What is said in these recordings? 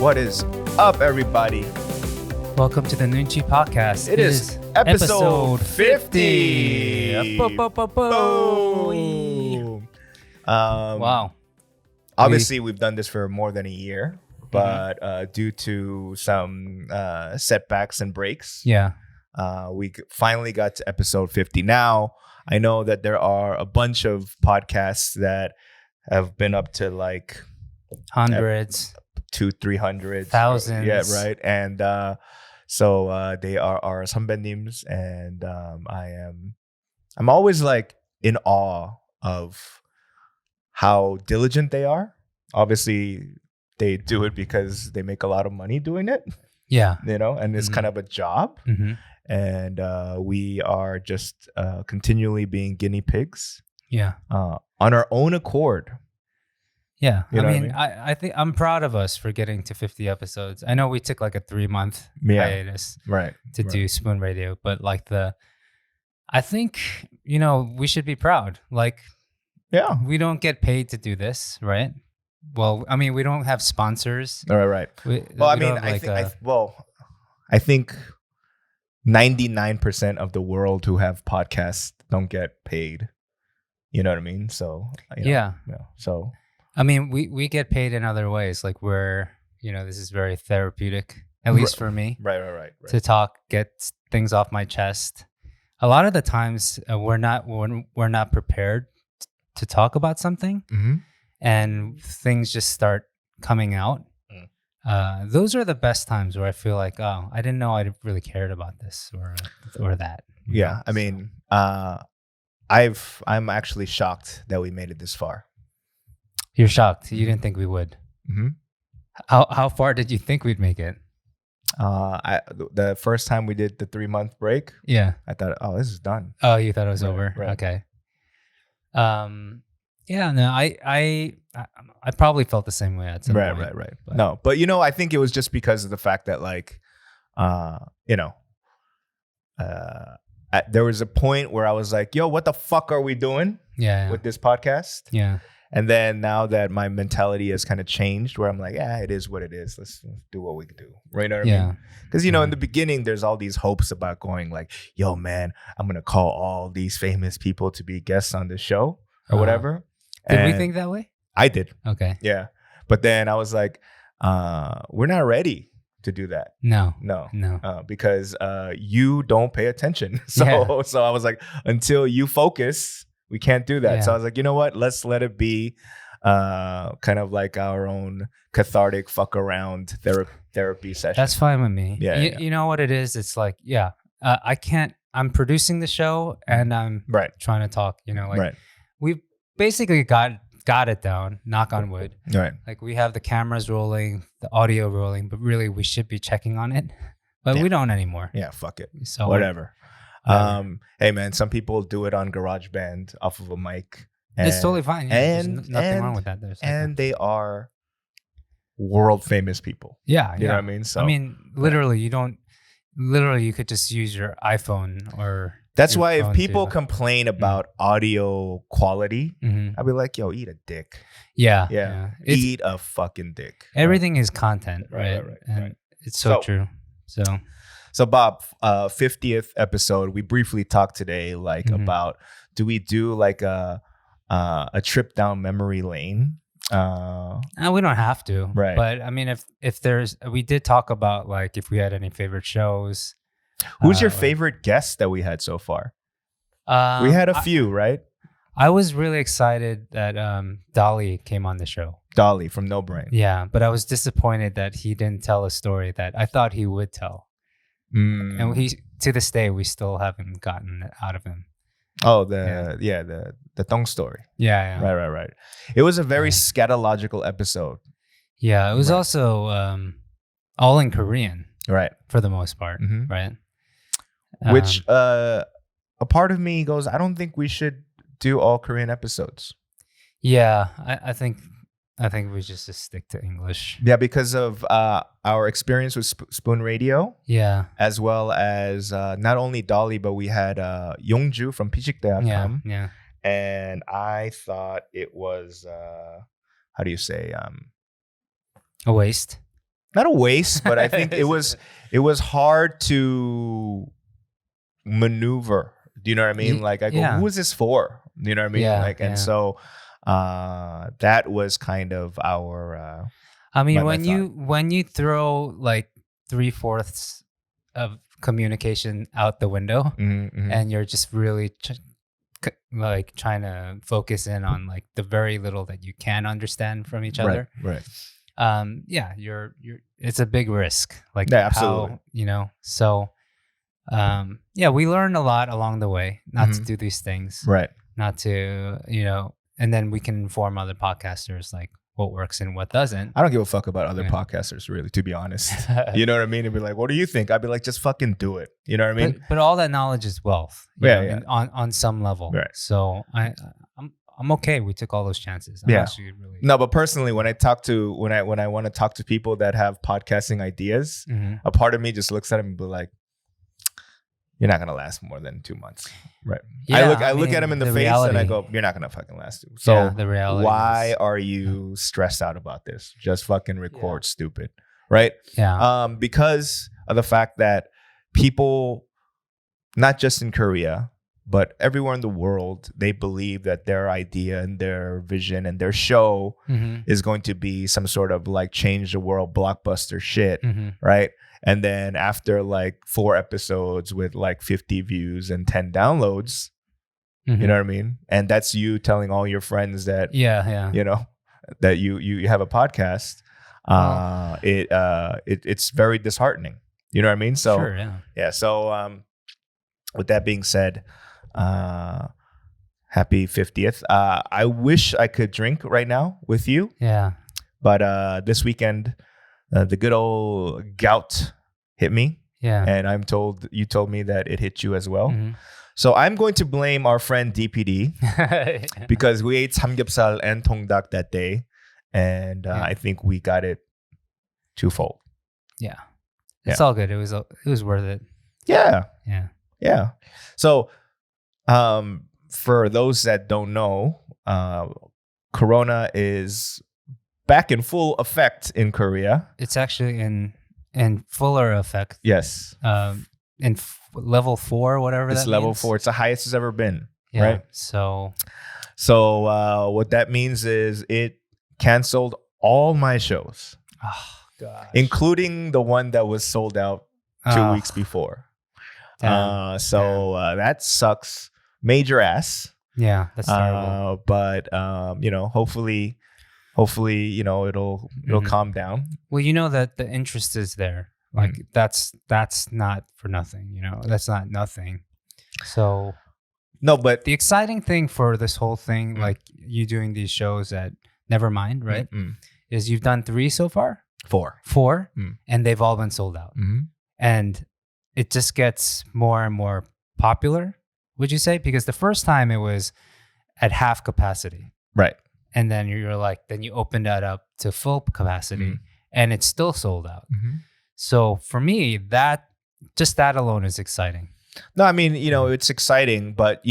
What is up, everybody? Welcome to the Noonchi Podcast. It is episode 50. Boom. Wow. Obviously, we've done this for more than a year, but due to some setbacks and breaks, we finally got to episode 50. Now, I know that there are a bunch of podcasts that have been up to like hundreds, 200-300, thousands. Yeah, right. And so they are our 선배님s, and I'm always like in awe of how diligent they are. Obviously, they do it because they make a lot of money doing it. Yeah, you know, and it's kind of a job. And we are just continually being guinea pigs. Yeah, on our own accord. Yeah, you know I mean, I think I'm proud of us for getting to 50 episodes. I know we took like a 3-month hiatus to do Spoon Radio, but like I think, you know, we should be proud. Like, we don't get paid to do this, right? Well, I mean, we don't have sponsors. Right. I think 99% of the world who have podcasts don't get paid. You know what I mean? So, so. I mean, we get paid in other ways. Like this is very therapeutic, at least for me. Right. To talk, get things off my chest. A lot of the times we're not prepared to talk about something, and things just start coming out. Those are the best times where I feel like, oh, I didn't know I really cared about this or that. Yeah, I mean, I'm actually shocked that we made it this far. You're shocked. You didn't think we would. How far did you think we'd make it? The first time we did the 3-month break. Yeah, I thought, oh, this is done. Oh, you thought it was over. Right. Okay. Yeah. No, I probably felt the same way at some point. Right. But you know, I think it was just because of the fact that like, there was a point where I was like, yo, what the fuck are we doing? With this podcast? Yeah. And then now that my mentality has kind of changed, where I'm like, it is what it is. Let's do what we can do. Right? You know what I mean? Because, you know, in the beginning, there's all these hopes about going like, yo, man, I'm going to call all these famous people to be guests on the show or whatever. Did we think that way? I did. Okay. Yeah. But then I was like, we're not ready to do that. No. Because you don't pay attention. So I was like, until you focus, we can't do that. So I was like, you know what? Let's let it be kind of like our own cathartic fuck around therapy session. That's fine with me. You know what it is? It's like, I can't, I'm producing the show and I'm trying to talk, you know, like we've basically got it down, knock on wood. Right. Like we have the cameras rolling, the audio rolling, but really we should be checking on it. But we don't anymore. Yeah, fuck it. So whatever. Hey man, some people do it on GarageBand off of a mic. It's totally fine. There's nothing wrong with that. They are world famous people. Yeah. You know what I mean? So I mean, literally, you could just use your iPhone or. That's why if people complain about audio quality, I'll be like, yo, eat a dick. Yeah. Eat a fucking dick. Everything is content, right? And it's so true. So Bob, 50th episode, we briefly talked today about, do we do like a trip down memory lane? We don't have to. Right. But I mean, if we did talk about like if we had any favorite shows. Who's your favorite guest that we had so far? We had a few, right? I was really excited that Dolly came on the show. Dolly from No Brain. Yeah, but I was disappointed that he didn't tell a story that I thought he would tell. And to this day, we still haven't gotten it out of him. Oh, the Dong story. Yeah. Right. It was a very scatological episode. Yeah, it was also all in Korean. Right. For the most part, right? Which a part of me goes, I don't think we should do all Korean episodes. Yeah, I think we just stick to English. Yeah, because of our experience with Spoon Radio. Yeah. As well as not only Dolly, but we had Yongju from Pichikdae come. Yeah. And I thought it was, how do you say? A waste. not a waste, but I think it was hard to maneuver. Do you know what I mean? Like I go, who is this for? You know what I mean? And so that was kind of our I mean, when you throw like 3/4 of communication out the window and you're just really like trying to focus in on like the very little that you can understand from each other. Right. You're it's a big risk. Like absolutely. How, so we learned a lot along the way not to do these things. Right. Not to, and then we can inform other podcasters like what works and what doesn't. I don't give a fuck about other podcasters, really, to be honest. You know what I mean? And be like, what do you think? I'd be like, just fucking do it. You know what I mean? But all that knowledge is wealth. On some level. Right. So I'm okay. We took all those chances. I'm actually really no, but personally, when I want to talk to people that have podcasting ideas, a part of me just looks at them and be like, you're not gonna last more than 2 months, right? Yeah, I look at him in the face reality, and I go, "You're not gonna fucking last." So the reality why are you stressed out about this? Just fucking record, stupid, right? Yeah. Because of the fact that people, not just in Korea, but everywhere in the world, they believe that their idea and their vision and their show is going to be some sort of like change the world blockbuster shit, right? And then after like 4 episodes with like 50 views and 10 downloads, you know what I mean? And that's you telling all your friends that, that you have a podcast. It's very disheartening. You know what I mean? So, So, with that being said, happy 50th. I wish I could drink right now with you. Yeah. But this weekend, the good old gout hit me. Yeah. And you told me that it hit you as well. So I'm going to blame our friend DPD because we ate samgyeopsal and tongdak that day. And I think we got it twofold. Yeah. It's all good. It was worth it. Yeah. Yeah. Yeah. So for those that don't know, Corona is back in full effect in Korea. It's actually in fuller effect. Yes. In level 4, whatever it's that level means. 4. It's the highest it's ever been. Yeah. Right. So what that means is it canceled all my shows. Oh gosh. Including the one that was sold out 2 weeks before. That sucks major ass. Yeah, that's terrible. But hopefully it'll calm down. Well, you know that the interest is there. Like that's not for nothing, That's not nothing. So no, but the exciting thing for this whole thing, like you doing these shows at Nevermind, right? Is you've done 3 so far? 4. And they've all been sold out. And it just gets more and more popular, would you say? Because the first time it was at half capacity. Right. And then then you opened that up to full capacity and it's still sold out. So for me, that alone is exciting. No, I mean, it's exciting, but,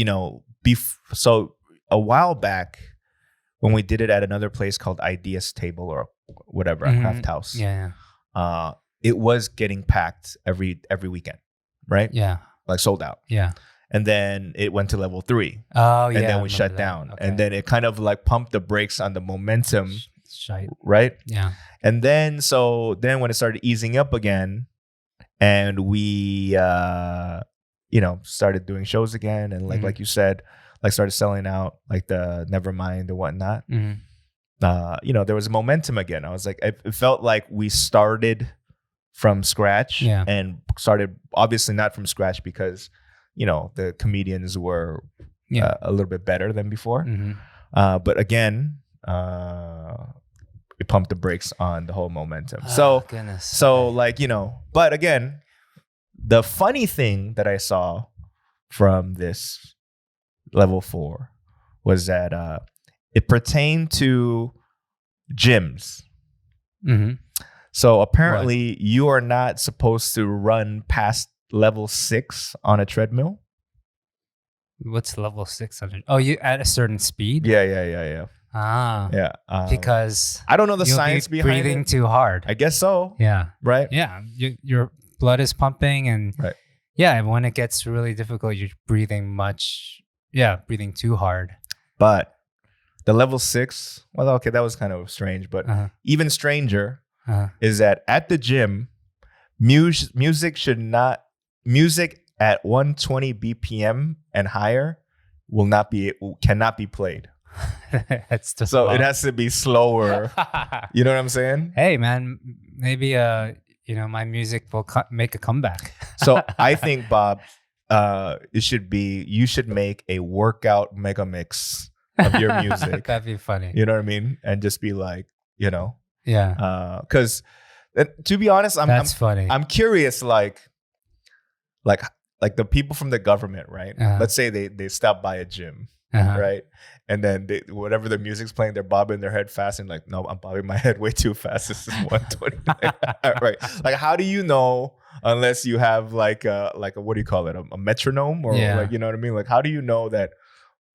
so a while back when we did it at another place called Ideas Table or whatever, a craft house. Yeah. It was getting packed every weekend, right? Yeah. Like sold out. Yeah. And then it went to level 3. Oh, yeah. And then we shut down. Okay. And then it kind of like pumped the brakes on the momentum. Shite. Right? Yeah. And then when it started easing up again and we started doing shows again and like you said, like started selling out like the Nevermind and whatnot. There was momentum again. I was like, it felt like we started from scratch and started obviously not from scratch because the comedians were a little bit better than before. But again, it pumped the brakes on the whole momentum. But again, the funny thing that I saw from this level 4 was that it pertained to gyms. So apparently you are not supposed to run past level 6 on a treadmill. What's level 600? Oh, you at a certain speed? Yeah. Yeah. Because I don't know the science behind breathing it. too hard. I guess so. Yeah. Right? Yeah. Your blood is pumping and right. Yeah, when it gets really difficult, you're breathing breathing too hard. But the level 6, well, okay, that was kind of strange, but even stranger is that at the gym, music at 120 BPM and higher cannot be played. That's just so it has to be slower. You know what I'm saying? Hey, man, maybe my music will make a comeback. So I think, Bob, you should make a workout mega mix of your music. That'd be funny. You know what I mean? And just be like, Yeah. Because to be honest, That's funny. I'm curious, like the people from the government, right? Let's say they stop by a gym, right? And then whatever the music's playing, they're bobbing their head fast and like, no, I'm bobbing my head way too fast. This is 120. Right? Like, how do you know unless you have like a what do you call it? A metronome or like, you know what I mean? Like, how do you know that?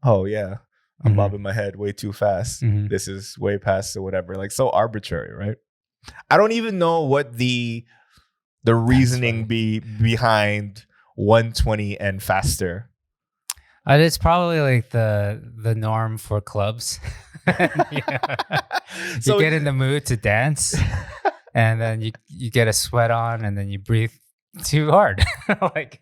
Oh yeah, I'm bobbing my head way too fast. This is way past or whatever. Like, so arbitrary, right? I don't even know what the reasoning behind 120 and faster. It's probably like the norm for clubs. You get in the mood to dance, and then you get a sweat on, and then you breathe too hard. Like,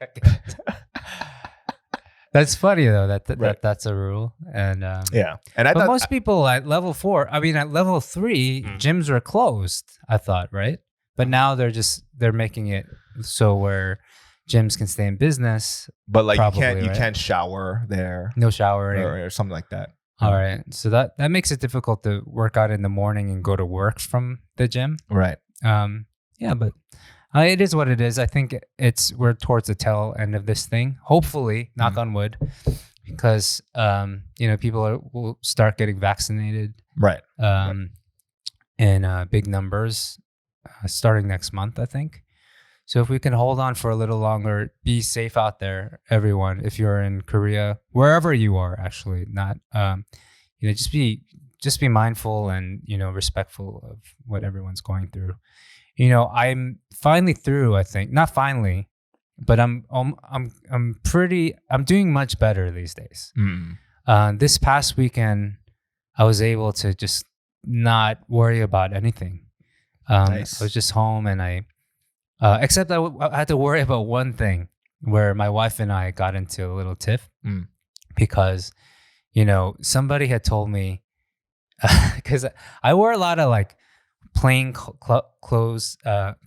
that's funny though. That's a rule, and And I thought most people at level 4, I mean at level 3, gyms were closed. I thought, right? But now they're making it so where gyms can stay in business, but like probably, you can't shower there. No showering or something like that. All right, so that makes it difficult to work out in the morning and go to work from the gym. Right. But it is what it is. I think we're towards the tail end of this thing. Hopefully, knock on wood, because people will start getting vaccinated. Right. In big numbers, starting next month, I think. So if we can hold on for a little longer, be safe out there, everyone. If you're in Korea, wherever you are, actually, not, just be mindful and respectful of what everyone's going through. I'm finally through. I think not finally, but I'm doing much better these days. This past weekend, I was able to just not worry about anything. Nice. I was just home and except I had to worry about one thing where my wife and I got into a little tiff because, somebody had told me, because I wear a lot of like plain clothes,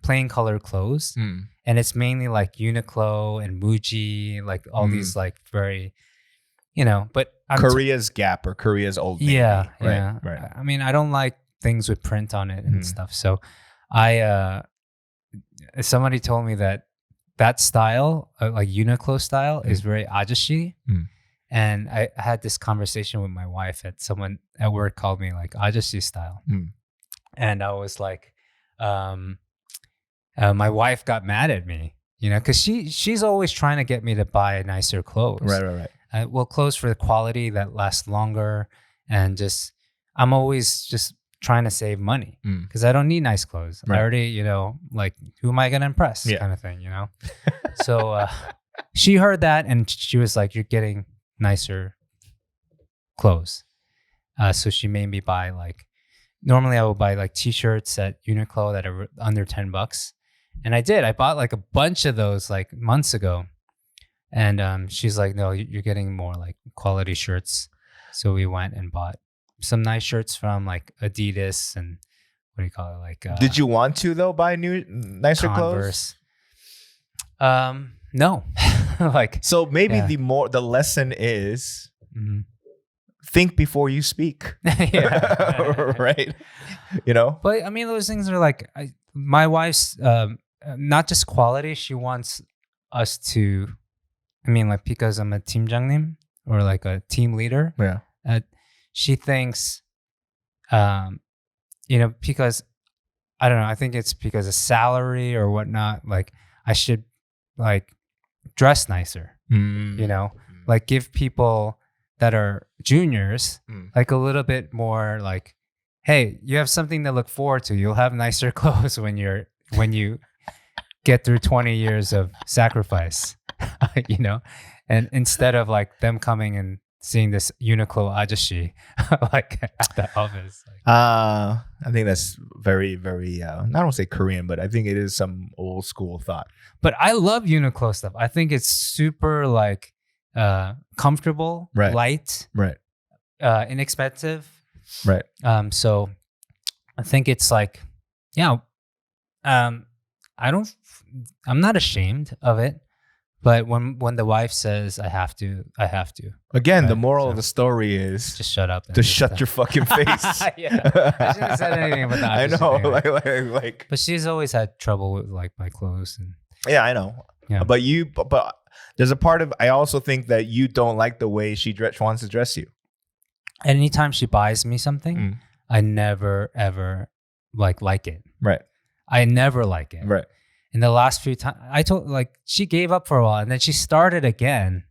plain colored clothes. And it's mainly like Uniqlo and Muji, like all these like very, but Korea's Gap or Korea's Old Navy. Yeah. Right. I mean, I don't like things with print on it and stuff. So somebody told me that style, like Uniqlo style, is very ahjushi. And I had this conversation with my wife, and someone at work called me like ahjushi style. And I was like, my wife got mad at me, because she's always trying to get me to buy nicer clothes. Right. Clothes for the quality that lasts longer, and I'm always just trying to save money because I don't need nice clothes. Right. I already, like, who am I going to impress kind of thing, So she heard that and she was like, you're getting nicer clothes. So she made me buy normally I would buy like t-shirts at Uniqlo that are under $10. And I did. I bought like a bunch of those like months ago. And she's like, no, you're getting more like quality shirts. So we went and bought some nice shirts from like Adidas and what do you call it? Like, did you want to though buy nicer Converse clothes? No. So maybe the lesson is think before you speak. Right. But I mean, those things are like my wife's not just quality. She wants us to. I mean, like, because I'm a 팀장님 or like a team leader. Yeah. She thinks, because I don't know. I think it's because of salary or whatnot. Like, I should like dress nicer. Like give people that are juniors, like a little bit more like, hey, you have something to look forward to. You'll have nicer clothes when you get through 20 years of sacrifice, you know? And instead of like them coming and seeing this Uniqlo ahjushi like at the office. I think that's very, very, I don't say Korean, but I think it is some old school thought. But I love Uniqlo stuff. I think it's super like comfortable, light, inexpensive. Right. So I think it's like, I'm not ashamed of it. But when the wife says I have to. Again, right? The moral of the story is just shut up. To shut your fucking face. Yeah, I shouldn't have said anything about that. I know, like. But she's always had trouble with like my clothes and. Yeah, I know. Yeah. But there's a part of I also think that you don't like the way she wants to dress you. Anytime she buys me something, I never ever like it. Right. I never like it. Right. In the last few times, I told she gave up for a while and then she started again.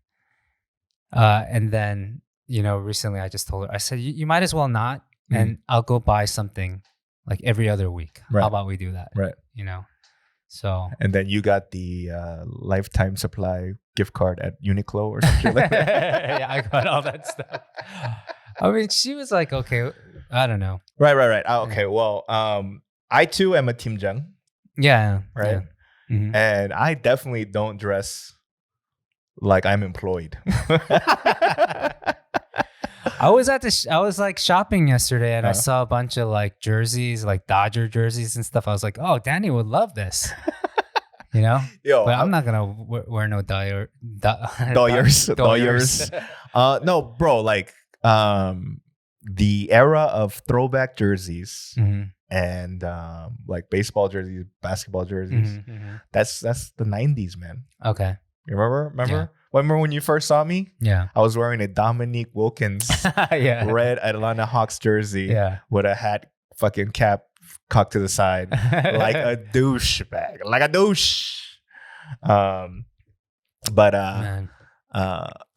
And then, recently I just told her, I said, you might as well not. And I'll go buy something like every other week. Right. How about we do that? Right. So. And then you got the lifetime supply gift card at Uniqlo or something like that. Yeah, I got all that stuff. I mean, she was like, okay, I don't know. Right. Okay. Well, I too am a timjang. Yeah. Right. Yeah. Mm-hmm. And I definitely don't dress like I'm employed. I was like shopping yesterday and I saw a bunch of like jerseys, like Dodger jerseys and stuff. I was like, oh, Danny would love this. Yo, but I'm not gonna wear no dollars. No, bro. Like the era of throwback jerseys. Mm-hmm. And like baseball jerseys, basketball jerseys. That's the 90s, man. Okay. You remember? Yeah. Remember when you first saw me? Yeah. I was wearing a Dominique Wilkins red Atlanta Hawks jersey with a hat fucking cap cocked to the side like a douchebag. Like a douche.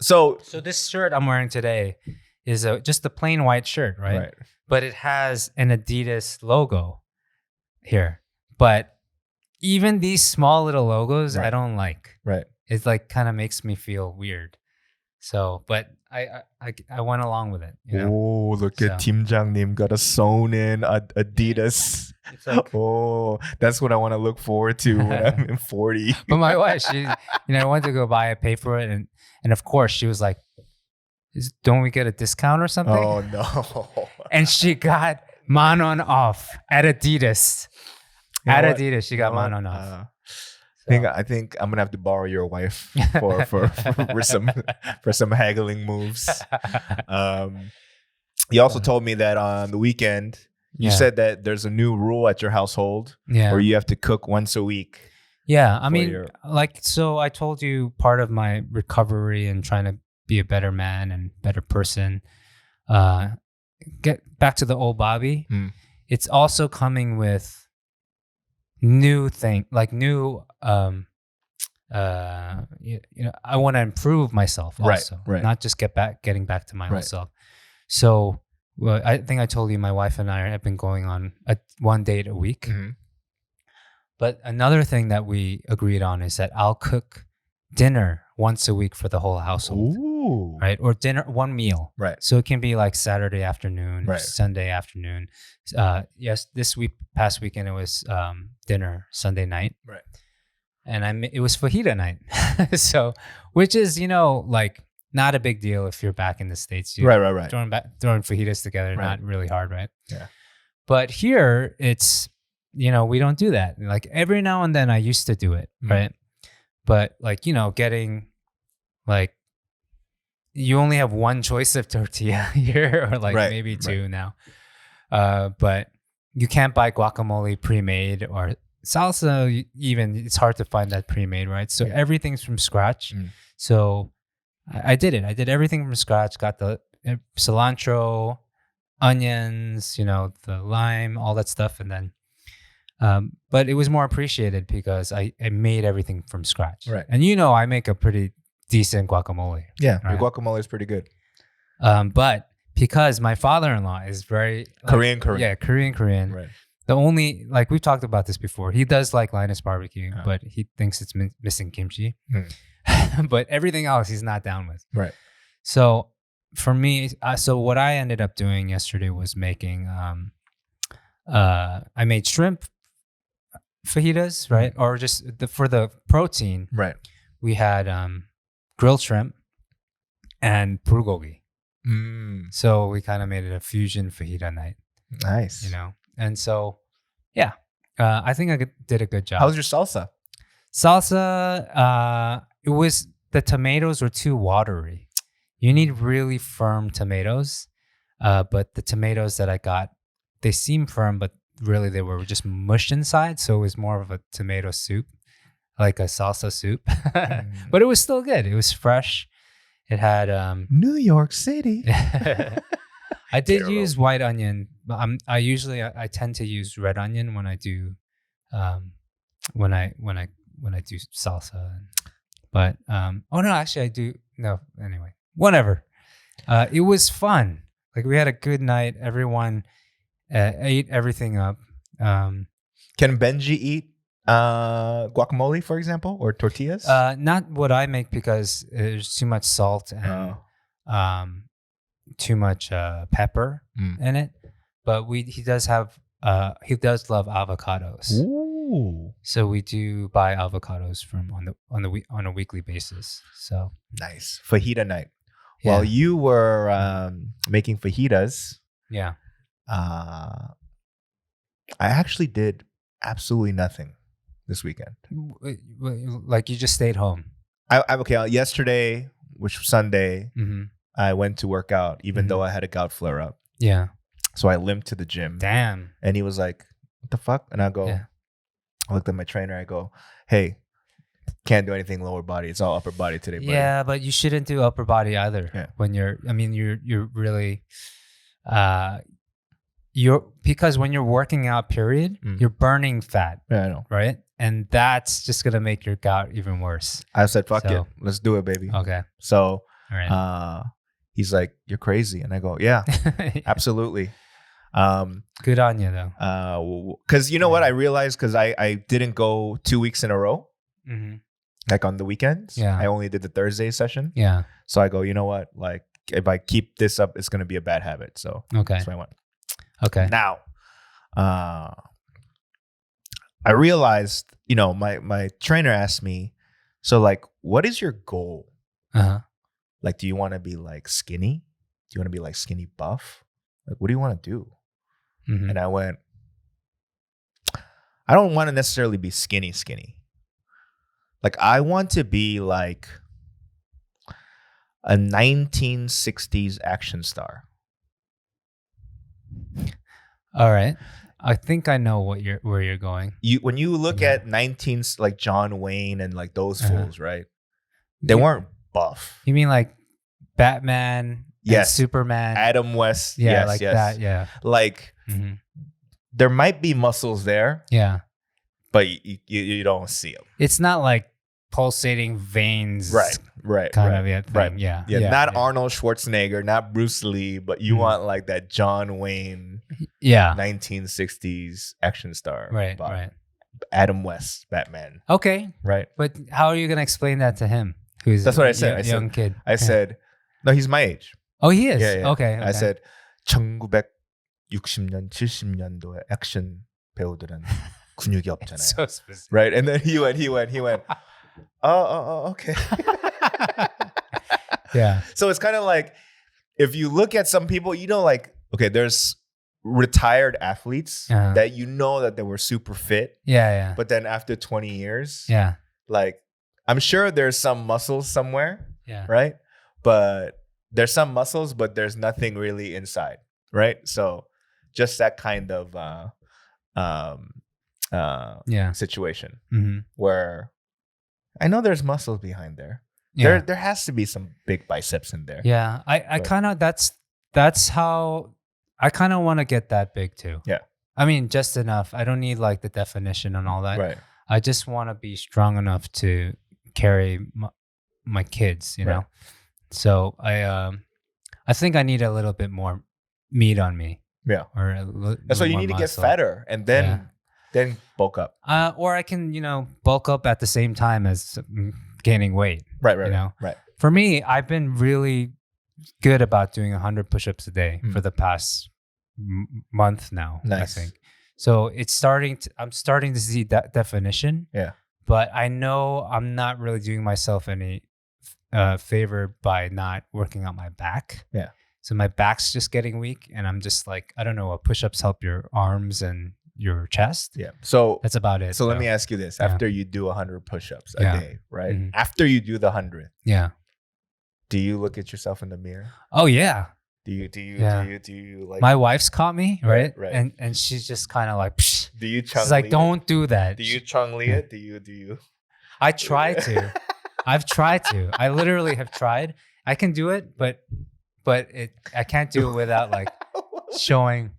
So this shirt I'm wearing today is just a plain white shirt, right? But it has an Adidas logo here. But even these small little logos, I don't like. Right. It like kind of makes me feel weird. So, but I went along with it. Oh, look at Timjang-nim got a sewn in Adidas. Like, that's what I want to look forward to when I'm in 40. But my wife, she, I went to go pay for it, and of course she was like, don't we get a discount or something? Oh no. And she got Manon off at Adidas. Adidas, she got Manon off. I think I'm gonna have to borrow your wife for some haggling moves. You also told me that on the weekend you said that there's a new rule at your household where you have to cook once a week. Yeah, I mean, so I told you part of my recovery and trying to be a better man and better person. Get back to the old Bobby. It's also coming with new I want to improve myself also, not just getting back to my old self. So I think I told you my wife and I have been going on one date a week. Mm-hmm. But another thing that we agreed on is that I'll cook dinner once a week for the whole household. Ooh. Right? Or dinner, one meal. Right. So it can be like Saturday afternoon, Sunday afternoon. Yes, past weekend it was dinner Sunday night. Right. And it was fajita night. So, which is, like not a big deal if you're back in the States. Right. Throwing fajitas together, not really hard, right? Yeah. But here it's, we don't do that. Like every now and then I used to do it, right? But like, getting like, you only have one choice of tortilla here or like maybe two now. But you can't buy guacamole pre-made or salsa even. It's hard to find that pre-made, right? So everything's from scratch. So I did it. I did everything from scratch. Got the cilantro, onions, the lime, all that stuff. And then, but it was more appreciated because I made everything from scratch. Right. And I make a pretty decent guacamole. Yeah, your guacamole is pretty good. But because my father-in-law is very Korean. Yeah, Korean. Right. The only, like we've talked about this before, he does like Linus BBQ, but he thinks it's missing kimchi. But everything else he's not down with. Right. So for me, so what I ended up doing yesterday was making, I made shrimp fajitas, right? Or just for the protein, right? We had grilled shrimp and bulgogi. So we kind of made it a fusion fajita night. Nice. You know, and so yeah, I think I did a good job. How was your salsa? Salsa, it was, the tomatoes were too watery. You need really firm tomatoes, but the tomatoes that I got, they seem firm, but really they were just mushed inside. So it was more of a tomato soup, like a salsa soup. But it was still good. It was fresh. It had New York City. I did use white onion. I tend to use red onion when I do when I do salsa. But oh no, actually I do. No, anyway, whatever. It was fun. Like we had a good night. Everyone ate everything up. Can Benji eat guacamole, for example, or tortillas? Not what I make, because there's too much salt and too much pepper in it. But he does love avocados. Ooh. So we do buy avocados from on a weekly basis. So nice. Fajita night. Yeah. While you were making fajitas, yeah, I actually did absolutely nothing this weekend. Like you just stayed home. Yesterday, which was Sunday, I went to work out, even though I had a gout flare up. Yeah. So I limped to the gym. Damn. And he was like, "What the fuck?" And I go, I looked at my trainer. I go, "Hey, can't do anything lower body. It's all upper body today, buddy." Yeah, but you shouldn't do upper body either. Yeah. When you're really, because when you're working out, period, you're burning fat. Yeah, I know. Right? And that's just going to make your gout even worse. I said, fuck it. Let's do it, baby. Okay. So, all right. He's like, "You're crazy." And I go, "Yeah, absolutely." Good on you, though. Because you know what? I realized, because I didn't go 2 weeks in a row. Like on the weekends. Yeah. I only did the Thursday session. Yeah. So I go, you know what? Like, if I keep this up, it's going to be a bad habit. So that's why I went. Okay. Now, I realized, my trainer asked me, so like, what is your goal? Like, do you want to be like skinny? Do you want to be like skinny buff? Like, what do you want to do? And I went, I don't want to necessarily be skinny. Like, I want to be like a 1960s action star. All right. I think I know where you're going. When you look at like John Wayne and like those fools, right? They weren't buff. You mean like Batman? Yes. Superman. Adam West. Yeah, yes, like yes. that. Yeah. Like there might be muscles there. Yeah. But you don't see them. It's not like pulsating veins. Right. Kind of thing. Right. Yeah. Not Arnold Schwarzenegger, not Bruce Lee, but you want like that John Wayne. Yeah. 1960s action star. Right. Adam West, Batman. Okay. Right. But how are you gonna explain that to him? That's what I said. Young kid. I said, no, he's my age. Oh, he is. Yeah. Okay. I said 1960년, 70년도의 액션 배우들은 근육이 없잖아요. So specific. Right? And then he went. Oh, okay. Yeah. So it's kind of like, if you look at some people, like, okay, there's retired athletes that that they were super fit. Yeah. But then after 20 years, like I'm sure there's some muscles somewhere. Yeah. Right? But there's some muscles, but there's nothing really inside. Right? So just that kind of situation where I know there's muscles behind there. Yeah. There has to be some big biceps in there. Yeah. I kind of, that's how I kind of want to get that big too. Yeah. I mean, just enough. I don't need like the definition and all that. Right. I just want to be strong enough to carry my kids, you know? So I I think I need a little bit more meat on me. Yeah. Or that's why you need to get fatter and then bulk up. Or I can, bulk up at the same time as gaining weight. Right. Right. For me, I've been really good about doing 100 push-ups a day for the past month now. Nice. I think. So I'm starting to see that definition. Yeah. But I know I'm not really doing myself any favor by not working out my back. Yeah. So my back's just getting weak, and I'm just like, I don't know, push-ups help your arms and your chest. Yeah. So that's about it. So let me ask you this. After you do 100 push-ups a day, right? Mm-hmm. After you do the 100. Yeah. Do you look at yourself in the mirror? Oh yeah. Do you like? My wife's caught me, right? Right. And she's just kind of like, psh. Do you? She's like, don't do that. Do you Chung Lee it? Do you? I try to. I've tried to. I literally have tried. I can do it, but I can't do it without like showing.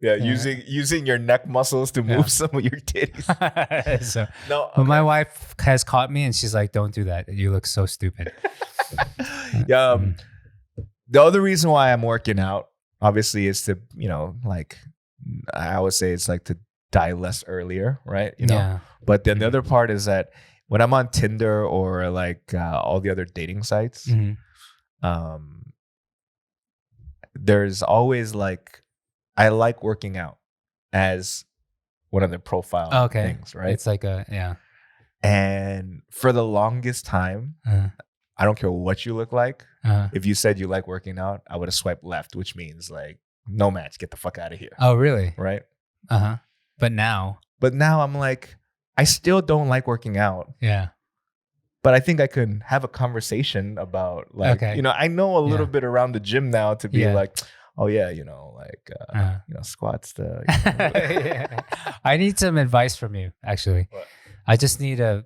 Yeah, using your neck muscles to move some of your titties. So, no, okay. But my wife has caught me, and she's like, "Don't do that. You look so stupid." Yeah. The other reason why I'm working out, obviously, is to like I always say it's like to die less earlier, right? Yeah. But then the other part is that when I'm on Tinder or like all the other dating sites, there's always like I like working out as one of the profile things, right? It's like And for the longest time, I don't care what you look like. If you said you like working out, I would have swiped left, which means like no match, get the fuck out of here. Oh, really? Right? But now I'm like, I still don't like working out. Yeah. But I think I can have a conversation about like, I know a little bit around the gym now to be like, oh yeah, squats. I need some advice from you, actually. What? I just need a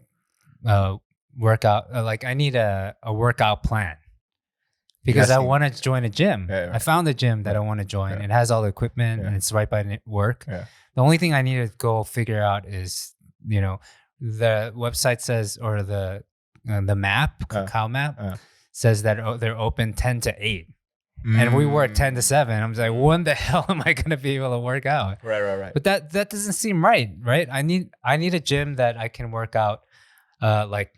workout. I need a workout plan because I want to join a gym. Yeah. I found a gym that I want to join. Yeah. It has all the equipment and it's right by work. Yeah. The only thing I need to go figure out is, the website says, or the map, Kakao map, says that they're open 10 to 8. And we work 10 to 7. I'm just like, when the hell am I going to be able to work out? Right. But that doesn't seem right? I need a gym that I can work out like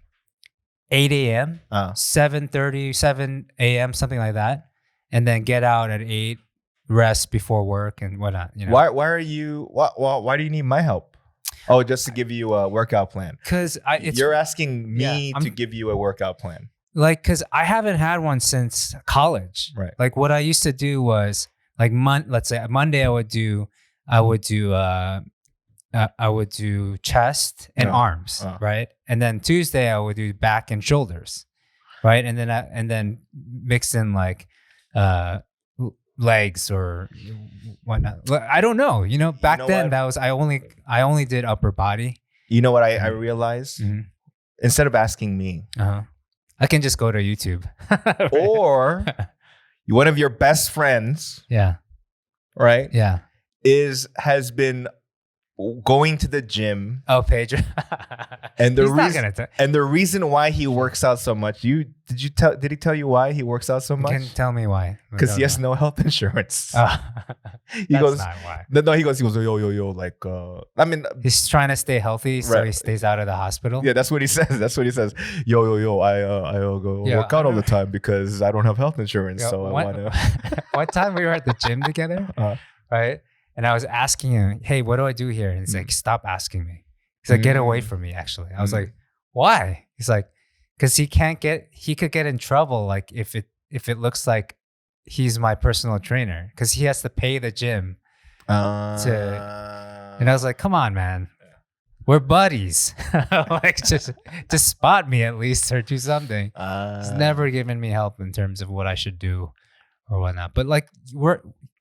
8 a.m., 7:30, 7 a.m., something like that. And then get out at 8, rest before work and whatnot. Why do you need my help? Oh, just to give you a workout plan. Because you're asking me to give you a workout plan. Like, because I haven't had one since college. Right. Like, what I used to do was like let's say Monday I would do chest and arms, right? And then Tuesday I would do back and shoulders, right? And then mix in like legs or whatnot. I don't know. Back then that was I only did upper body. You know what I realized? Mm-hmm. Instead of asking me, I can just go to YouTube. Right? Or one of your best friends, right? Yeah, has been going to the gym. Oh, Pedro. And the reason why he works out so much, did he tell you why he works out so much? You can tell me why. Because he has no health insurance. He goes, not why. No, he goes, yo, like, I mean, he's trying to stay healthy, so he stays out of the hospital. Yeah, that's what he says. Yo, I go work out all the time because I don't have health insurance, so I want to. One time we were at the gym together, right? And I was asking him, hey, what do I do here? And he's like, stop asking me. He's like, get away from me, actually. I was like, why? He's like, because he could get in trouble like if it looks like he's my personal trainer, because he has to pay the gym to. And I was like, come on, man. We're buddies. Like just spot me at least or do something. He's never given me help in terms of what I should do or whatnot. But like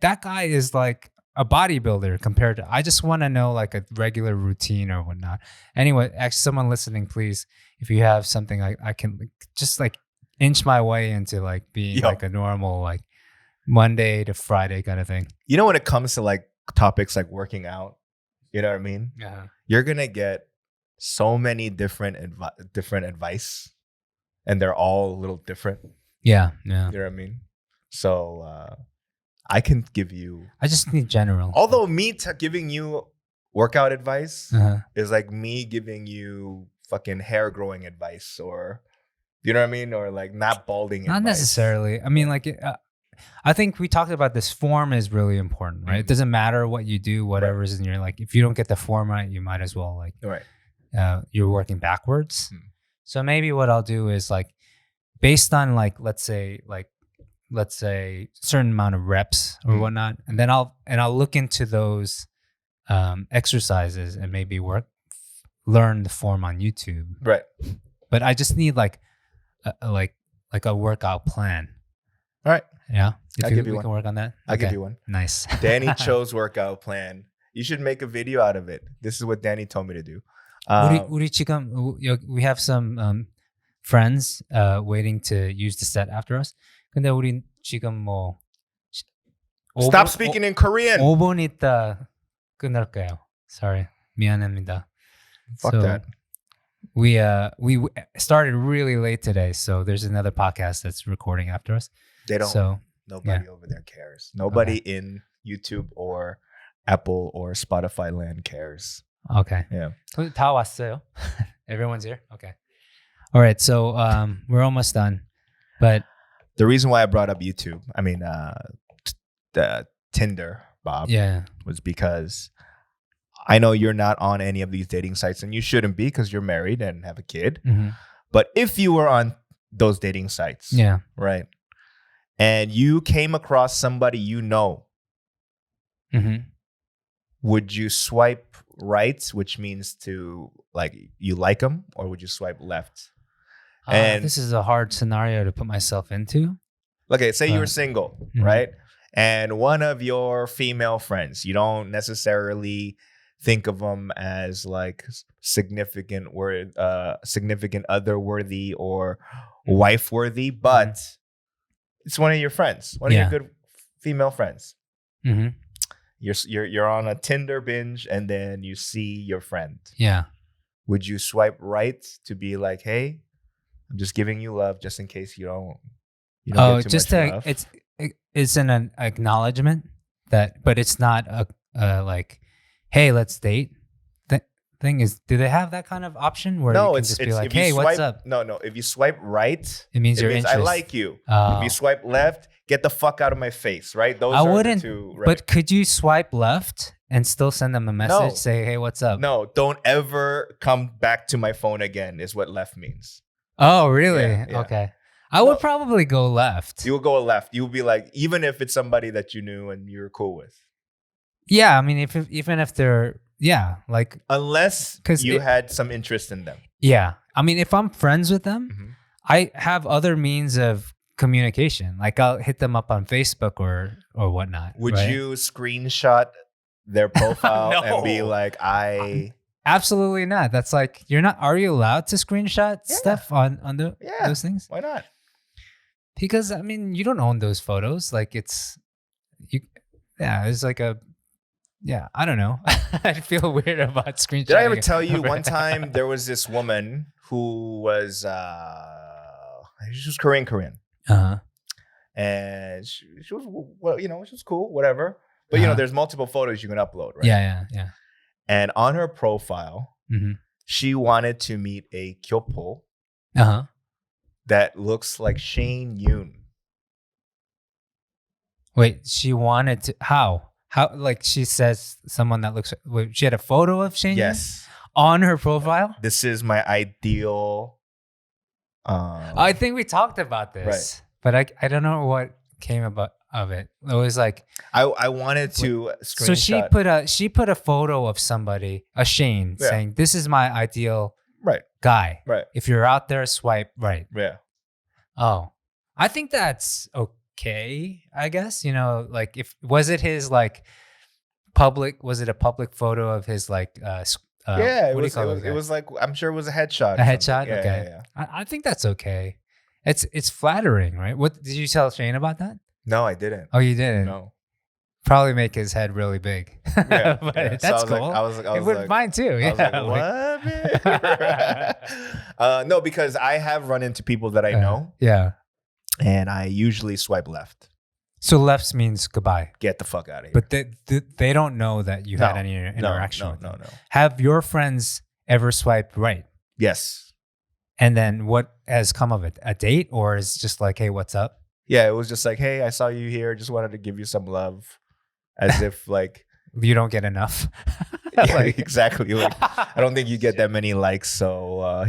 that guy is like a bodybuilder compared to. I just want to know like a regular routine or whatnot. Anyway, actually, someone listening, please, if you have something I can just like inch my way into like being like a normal like Monday to Friday kind of thing. When it comes to like topics like working out, you know what I mean? Yeah. You're gonna get so many different advice, and they're all a little different. Yeah. You know what I mean? So I can give you. I just need general. Although me giving you workout advice is like me giving you fucking hair growing advice, or you know what I mean, or like not balding. Not advice. Necessarily. I mean, like I think we talked about this. Form is really important, right? It doesn't matter what you do, whatever's in your like. If you don't get the form right, you might as well like. Right. You're working backwards. So maybe what I'll do is like, based on like let's say certain amount of reps or whatnot, and then I'll look into those exercises and maybe learn the form on YouTube. Right. But I just need like a workout plan. All right. Yeah. I'll give you we one. can work on that. I'll give you one. Nice. Danny chose workout plan. You should make a video out of it. This is what Danny told me to do. 우리 지금 we have some friends waiting to use the set after us. 근데 우리 지금 뭐 Stop speaking in Korean. 5분 있다 끝날게요. Sorry. 미안합니다. Fuck that. We started really late today, so there's another podcast that's recording after us. They don't. So nobody over there cares. Nobody in YouTube or Apple or Spotify land cares. Okay. Yeah. 다 왔어요. Everyone's here. Okay. All right. So we're almost done, but the reason why I brought up YouTube, I mean, the Tinder, Bob, was because I know you're not on any of these dating sites, and you shouldn't be because you're married and have a kid. But if you were on those dating sites, right, and you came across somebody you know, would you swipe right, which means to like you like them, or would you swipe left? And this is a hard scenario to put myself into. Okay, say you're single, right? And one of your female friends, you don't necessarily think of them as like significant other worthy or wife worthy, but it's one of your friends, one of your good female friends. You're on a Tinder binge, and then you see your friend. Yeah. Would you swipe right to be like, hey, I'm just giving you love, just in case you don't get too much love? It's an acknowledgement but it's not a like, hey, let's date. Thing is, do they have that kind of option where you can just be like, hey, what's up? No. If you swipe right, it means I like you. If you swipe left, get the fuck out of my face, right? Those are the two. Right? But could you swipe left and still send them a message, say, hey, what's up? No, don't ever come back to my phone again is what left means. Oh, really? Yeah. Okay. I would probably go left. You would go left. You would be like, even if it's somebody that you knew and you're cool with. Yeah, I mean, even if they're, like. Unless you had some interest in them. Yeah. I mean, if I'm friends with them, I have other means of communication. Like I'll hit them up on Facebook or whatnot. Would you screenshot their profile and be like, Absolutely not. That's like, are you allowed to screenshot stuff on those things? Why not? Because I mean, you don't own those photos. Like it's like I don't know. I feel weird about screenshotting. Did I ever tell you one time there was this woman who was she was Korean. And she was, well, she was cool, whatever. But there's multiple photos you can upload, right? Yeah. And on her profile, she wanted to meet a kyopo that looks like Shane Yoon. Wait, she wanted to how like she says someone that looks. Wait, she had a photo of Shane Yoon on her profile. This is my ideal. I think we talked about this, but I don't know what came about of it. It was like I wanted to screenshot. So she put a photo of somebody, a Shane, saying, "This is my ideal guy. Right. If you're out there, swipe right." Yeah. Oh, I think that's okay. I guess like was it his like public? Was it a public photo of his like? It was like, I'm sure it was a headshot. A headshot. Yeah, okay. Yeah. I think that's okay. It's flattering, right? What did you tell Shane about that? No, I didn't. Oh, you didn't? No. Probably make his head really big. Yeah, but so that's cool. I was it would mine too. I was like, what? No, because I have run into people that I know. Yeah. And I usually swipe left. So left means goodbye. Get the fuck out of here. But they don't know that you had any interaction with them. No. Have your friends ever swiped right? Yes. And then what has come of it? A date, or is it just like, hey, what's up? Yeah, it was just like, hey, I saw you here. Just wanted to give you some love. As if like... You don't get enough. Yeah, like, exactly. Like, I don't think you get that many likes. So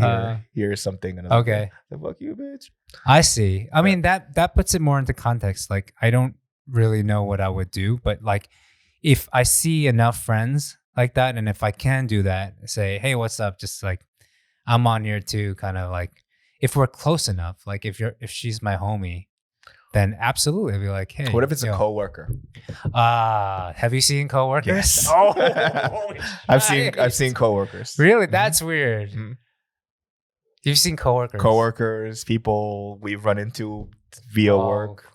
here's something. And okay. Like, fuck you, bitch. I see. I mean, that puts it more into context. Like, I don't really know what I would do, but like, if I see enough friends like that, and if I can do that, say, hey, what's up? Just like, I'm on here too. Kind of like, if we're close enough, like if she's my homie, then absolutely, I'd be like, hey. What if it's a coworker? Have you seen coworkers? Yes. Oh, I've seen coworkers. Really? That's weird. Mm-hmm. You've seen coworkers? Coworkers, people we've run into via work.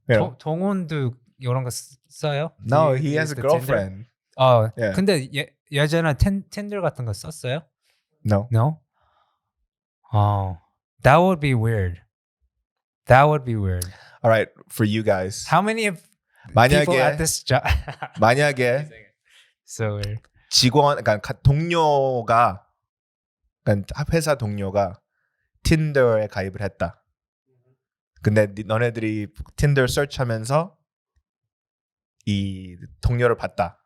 You know. 동훈도 이런 거 써요? No, he has a girlfriend. Yeah. 근데 예전에 Tinder 같은 거 썼어요? No. No? Oh, that would be weird. That would be weird. All right, for you guys. How many of people at this job? 만약에 so weird. 그러니까 동료가, 그러니까 회사 동료가 틴더에 가입을 했다. 근데 너네들이 틴더 서치하면서 이 동료를 봤다.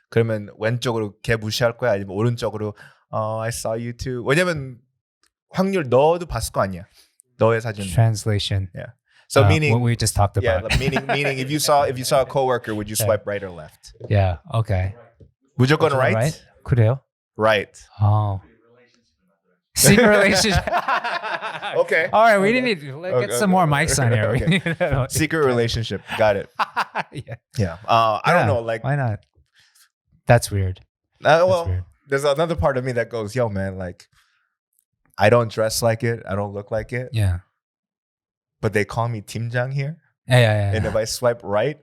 그러면 왼쪽으로 걔 무시할 거야? 아니면 오른쪽으로 I saw you too. 왜냐면 확률 너도 봤을 거 아니야. 너의 사진. Translation. Yeah. So meaning what we just talked about. Yeah, meaning if you saw a coworker, would you swipe right or left? Yeah. Okay. 무조건 right? 그래요? Right. Oh. Secret relationship. Okay. All right, we need to get some more mics on here. Okay. Secret relationship. Got it. Yeah. I don't know. Like, why not? That's weird. Well, weird. There's another part of me that goes, yo, man, like, I don't dress like it. I don't look like it. Yeah. But they call me timjang here. Yeah. And if I swipe right,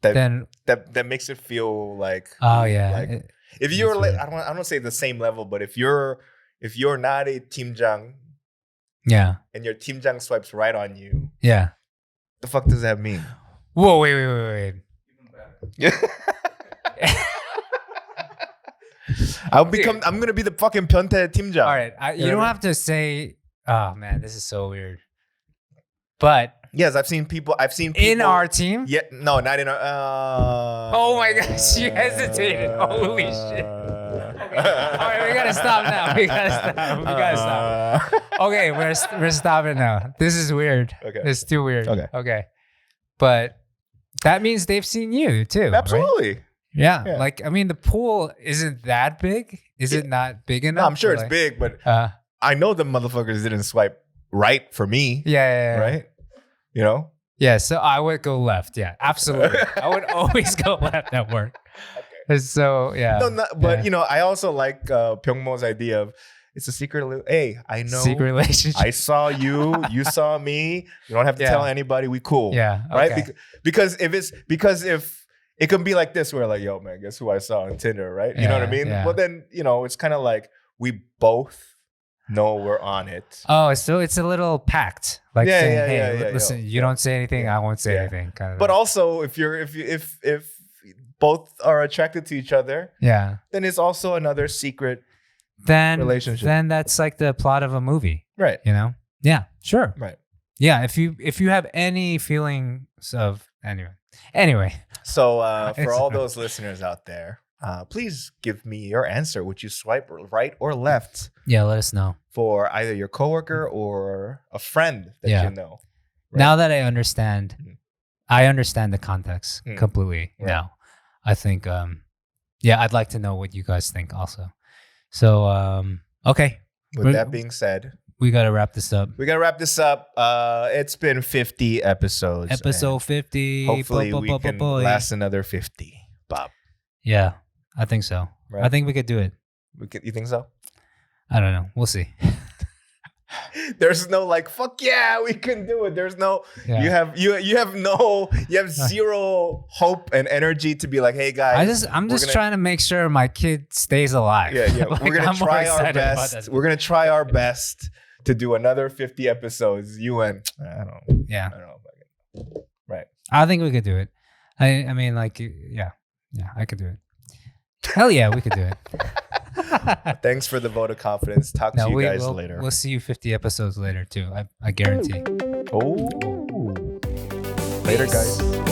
that makes it feel like, like if you're like, I don't say the same level, but if you're not a timjang, and your timjang swipes right on you, the fuck does that mean? Whoa, wait. I'm gonna be the fucking 변태 팀장. All right, you don't have to say. Oh man, this is so weird. But yes, I've seen people in our team. Yeah, no, not in our. Oh my gosh, you hesitated. Holy shit. Okay. All right, we gotta stop now. We gotta stop. Okay, we're stopping now. This is weird. Okay, it's too weird. Okay, but that means they've seen you too. Absolutely. Right? Yeah, like I mean, the pool isn't that big. Is it not big enough? No, I'm sure it's big, but I know the motherfuckers didn't swipe right for me. Yeah. Right? You know? Yeah, so I would go left. Yeah, absolutely. I would always go left at work. Okay. So, yeah. No, but, you know, I also like Byungmo's idea of it's a secret. Hey, I know. Secret relationship. I saw you. You saw me. You don't have to tell anybody. We cool. Yeah. Okay. Right? Because if it can be like this, where like, yo, man, guess who I saw on Tinder, right? You know what I mean? Yeah. Well, then, you know, it's kind of like we both know we're on it. Oh, so it's a little pact. Like saying, hey, listen, you don't say anything, I won't say anything. Kind of. But also, if both are attracted to each other, then it's also another secret relationship. Then that's like the plot of a movie, right? You know? Yeah, sure. Right. Yeah, if you have any feelings of anyway. So for all those listeners out there, please give me your answer. Would you swipe right or left? Yeah, let us know. For either your coworker or a friend that you know. Right? Now that I understand the context completely now. I think, I'd like to know what you guys think also. So, okay. With that being said, we got to wrap this up. It's been 50 episodes. Episode 50. Hopefully we can last another 50, Bob. Yeah, I think so. Right? I think we could do it. You think so? I don't know. We'll see. There's no like, fuck yeah, we can do it. There's no, you have zero hope and energy to be like, hey guys. I'm just trying to make sure my kid stays alive. Yeah. Like, we're going to try our best. We're going to try our best to do another 50 episodes. I don't know. Yeah. I don't know. Right. I think we could do it. I mean, like, yeah, I could do it. Hell yeah, we could do it. Thanks for the vote of confidence. Talk to you guys later. We'll see you 50 episodes later too. I guarantee. Oh. Later, guys.